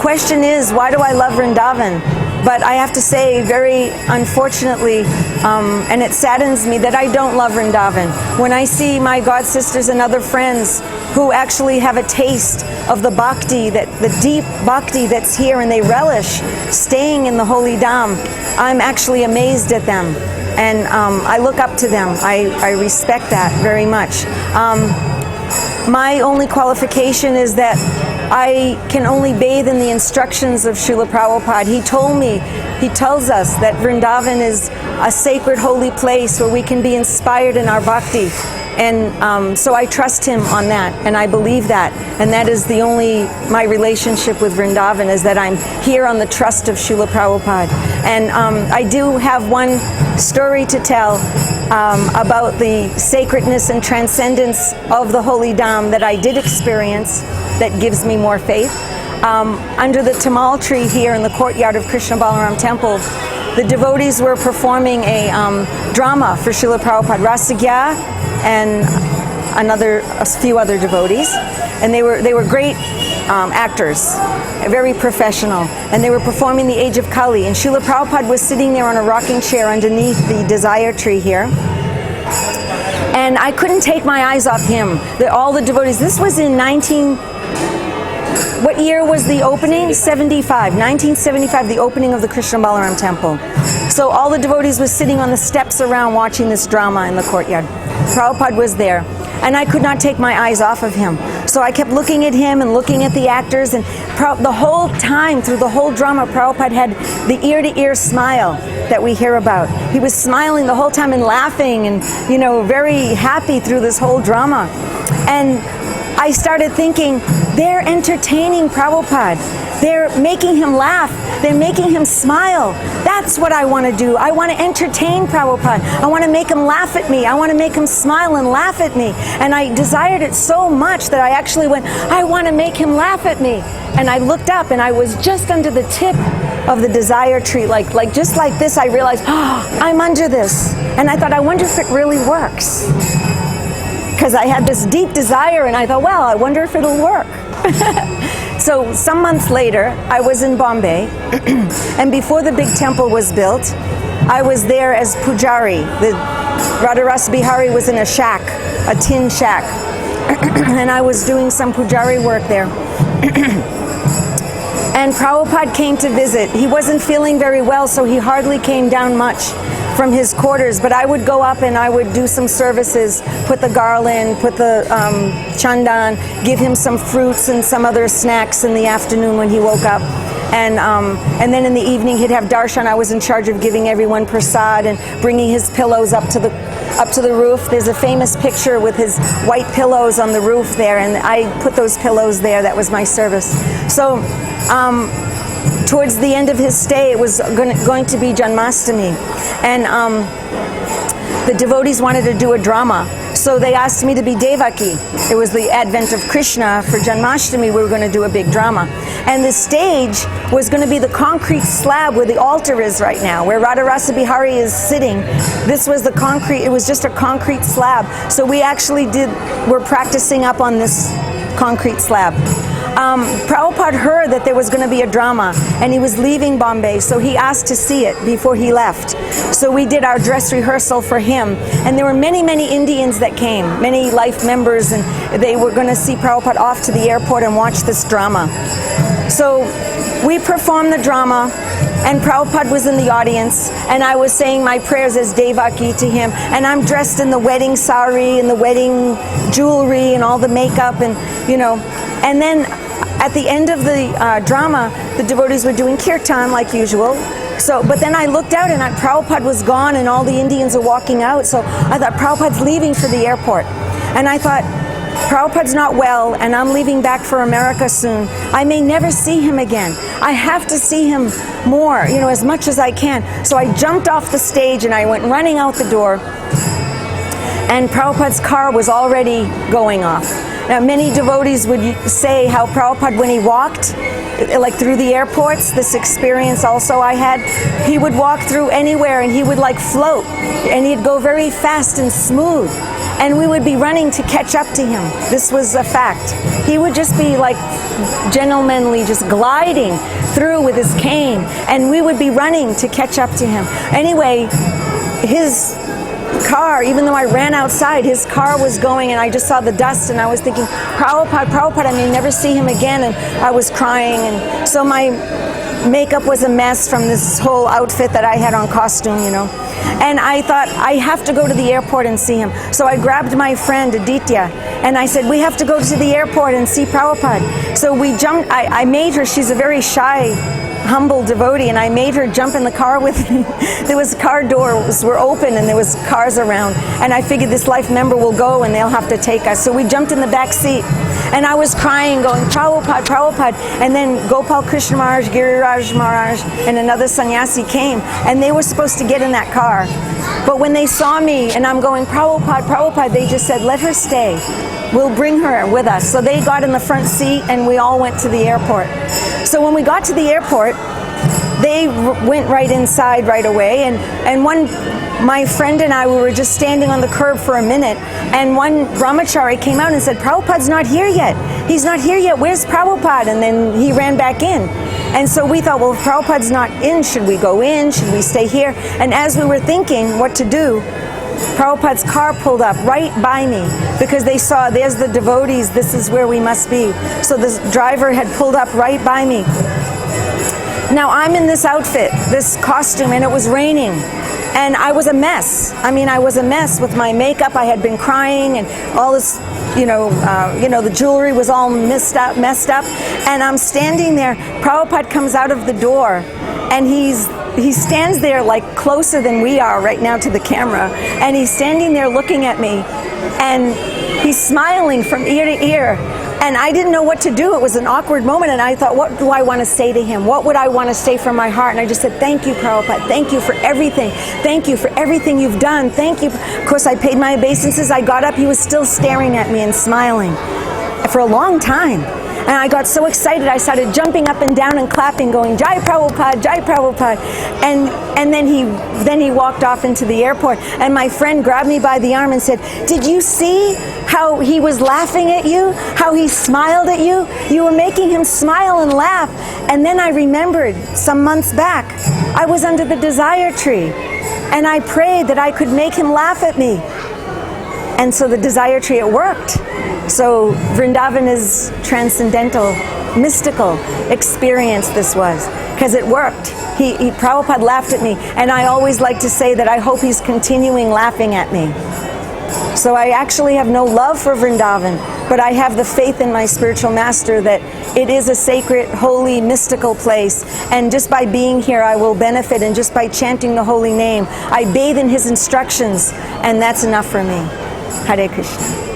question is, why do I love Vrindavan? But I have to say, very unfortunately, and it saddens me that I don't love Vrindavan. When I see my god sisters and other friends who actually have a taste of the bhakti, the deep bhakti that's here, and they relish staying in the holy dham, I'm actually amazed at them. And I look up to them. I respect that very much. My only qualification is that I can only bathe in the instructions of Srila Prabhupada. He tells us that Vrindavan is a sacred holy place where we can be inspired in our bhakti. And so I trust him on that, and I believe that. And that is my relationship with Vrindavan, is that I'm here on the trust of Srila Prabhupada. And I do have one story to tell about the sacredness and transcendence of the holy dham that I did experience that gives me more faith. Under the Tamal tree here in the courtyard of Krishna Balaram Temple, the devotees were performing a drama for Srila Prabhupada, Rasagya, and a few other devotees, and they were great actors, very professional, and they were performing the Age of Kali, and Srila Prabhupada was sitting there on a rocking chair underneath the desire tree here, and I couldn't take my eyes off him. All the devotees, this was in what year was the opening? 1975, the opening of the Krishna Balaram Temple. So all the devotees were sitting on the steps around watching this drama in the courtyard. Prabhupada was there, and I could not take my eyes off of him. So I kept looking at him and looking at the actors, and the whole time, through the whole drama, Prabhupada had the ear-to-ear smile that we hear about. He was smiling the whole time and laughing and, very happy through this whole drama. And I started thinking, they're entertaining Prabhupada. They're making him laugh. They're making him smile. That's what I want to do. I want to entertain Prabhupada. I want to make him laugh at me. I want to make him smile and laugh at me. And I desired it so much that I actually went, I want to make him laugh at me. And I looked up, and I was just under the tip of the desire tree, like just like this. I realized, I'm under this. And I thought, I wonder if it really works. Because I had this deep desire, and I thought, well, I wonder if it'll work. So some months later, I was in Bombay, and before the big temple was built, I was there as pujari. The Radharasa Bihari was in a shack, a tin shack, and I was doing some pujari work there. And Prabhupada came to visit. He wasn't feeling very well, so he hardly came down much from his quarters, but I would go up and I would do some services, put the garland, put the chandan, give him some fruits and some other snacks in the afternoon when he woke up. And then in the evening he'd have darshan. I was in charge of giving everyone prasad and bringing his pillows up to the roof. There's a famous picture with his white pillows on the roof there, and I put those pillows there. That was my service. So towards the end of his stay, it was going to be Janmashtami, and the devotees wanted to do a drama, so they asked me to be Devaki. It was the advent of Krishna. For Janmashtami, we were going to do a big drama, and the stage was going to be the concrete slab where the altar is right now, where Radharasa Bihari is sitting. This was the concrete. It was just a concrete slab. So we actually were practicing up on this concrete slab. Prabhupada heard that there was going to be a drama, and he was leaving Bombay, so he asked to see it before he left. So we did our dress rehearsal for him, and there were many, many Indians that came, many life members, and they were going to see Prabhupada off to the airport and watch this drama. So we performed the drama, and Prabhupada was in the audience, and I was saying my prayers as Devaki to him, and I'm dressed in the wedding sari and the wedding jewelry and all the makeup, and and then at the end of the drama, the devotees were doing kirtan like usual. But then I looked out, and Prabhupada was gone, and all the Indians are walking out. So I thought, Prabhupada's leaving for the airport. And I thought, Prabhupada's not well, and I'm leaving back for America soon. I may never see him again. I have to see him more, as much as I can. So I jumped off the stage, and I went running out the door. And Prabhupada's car was already going off. Now, many devotees would say how Prabhupada, when he walked, like through the airports, this experience also I had, he would walk through anywhere and he would like float, and he'd go very fast and smooth, and we would be running to catch up to him. This was a fact. He would just be like gentlemanly, just gliding through with his cane, and we would be running to catch up to him. Anyway, his car, even though I ran outside, his car was going, and I just saw the dust, and I was thinking, Prabhupada, Prabhupada, I may never see him again, and I was crying, and so my makeup was a mess from this whole outfit that I had on, costume, you know. And I thought, I have to go to the airport and see him. So I grabbed my friend Aditya, and I said, we have to go to the airport and see Prabhupada. So we jumped, I made her, she's a very shy, humble devotee, and I made her jump in the car with me. There was car doors were open and there was cars around, and I figured this life member will go and they'll have to take us. So we jumped in the back seat, and I was crying, going, Prabhupada, Prabhupada. And then Gopal Krishna Maharaj, Giriraj Maharaj, and another sannyasi came, and they were supposed to get in that car. But when they saw me and I'm going, Prabhupada, Prabhupada, they just said, let her stay. We'll bring her with us. So they got in the front seat and we all went to the airport. So when we got to the airport, they went right inside right away, and my friend and I, we were just standing on the curb for a minute, and one brahmachari came out and said, Prabhupada's not here yet. He's not here yet. Where's Prabhupada? And then he ran back in. And so we thought, well, if Prabhupada's not in, should we go in? Should we stay here? And as we were thinking what to do, Prabhupada's car pulled up right by me, because they saw, there's the devotees, this is where we must be. So this driver had pulled up right by me. Now I'm in this outfit, this costume, and it was raining, and I was a mess. I mean, I was a mess with my makeup. I had been crying, and all this, the jewelry was all messed up, and I'm standing there. Prabhupada comes out of the door, and he stands there like closer than we are right now to the camera, and he's standing there looking at me, and he's smiling from ear to ear. And I didn't know what to do. It was an awkward moment, and I thought, what do I want to say to him? What would I want to say from my heart? And I just said, thank you, Prabhupada. Thank you for everything. Thank you for everything you've done. Thank you. Of course, I paid my obeisances. I got up. He was still staring at me and smiling for a long time. And I got so excited, I started jumping up and down and clapping, going, Jai Prabhupada, Jai Prabhupada. And then he walked off into the airport, and my friend grabbed me by the arm and said, did you see how he was laughing at you? How he smiled at you? You were making him smile and laugh. And then I remembered some months back, I was under the desire tree, and I prayed that I could make him laugh at me. And so the desire tree, it worked. So Vrindavan is transcendental, mystical experience this was, because it worked. Prabhupada laughed at me, and I always like to say that I hope he's continuing laughing at me. So I actually have no love for Vrindavan, but I have the faith in my spiritual master that it is a sacred, holy, mystical place, and just by being here I will benefit, and just by chanting the holy name, I bathe in his instructions, and that's enough for me. Hare Krishna.